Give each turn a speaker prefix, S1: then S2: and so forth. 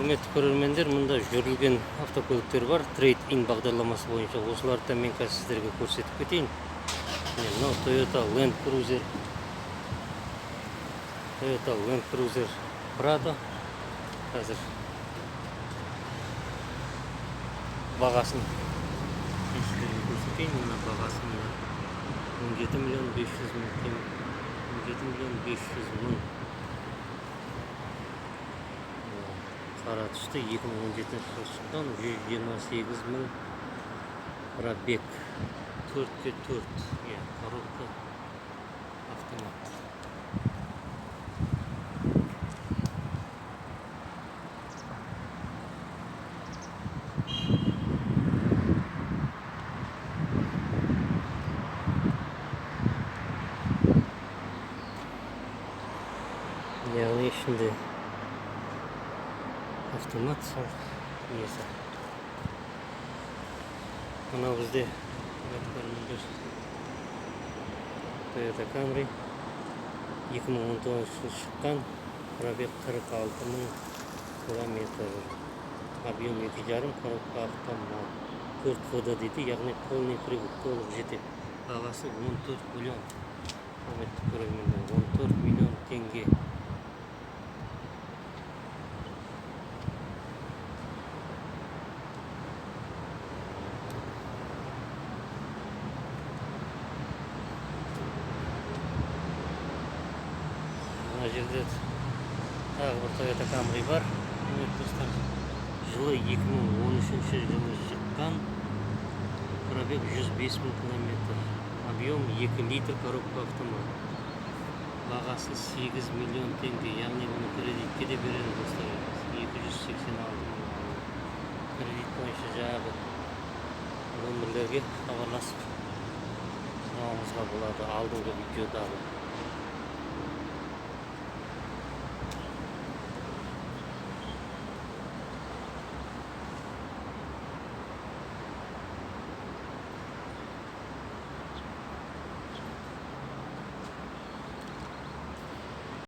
S1: Құрметті көрермендер, мұнда жүрілген автокөліктер бар. Трейд-ин бағдарламасы бойынша осыларды мен қазір сіздерге көрсетіп кетейін. Мынау Toyota Land Cruiser Prado. Қазір бағасын сіздерге көрсетейін. Мына бағасын 17 миллион 500 мың. 17 миллион 500 мың. Қара түсті 2017 жылы шыққан, 128 мың пробег, 4x4, коробка автомат. Яғни ішінде автомат сол несі. Мынау бізде Toyota Camry 2019 жылы шыққан, пробег 46 мың километр, объем 2,5, коробка автомат, 4 хода дейді, яғни полный привод, толық жетеді. Бағасы 14 миллион. Құрметті көрермендер, 14 миллион теңге. Мына жерде тағы бір Toyota Camry бар. Достар, жылы 2013 жылы шыққан, пробег 105 мың километр, объем 2 литр, коробка автомат. Бағасы 8 миллион теңге, яғни бұны кредитке де береді достар. 286 мың. Кредит бойынша жағы нөмірлерге хабарласып сұрауыңызға болады алдыңғы видеодағы.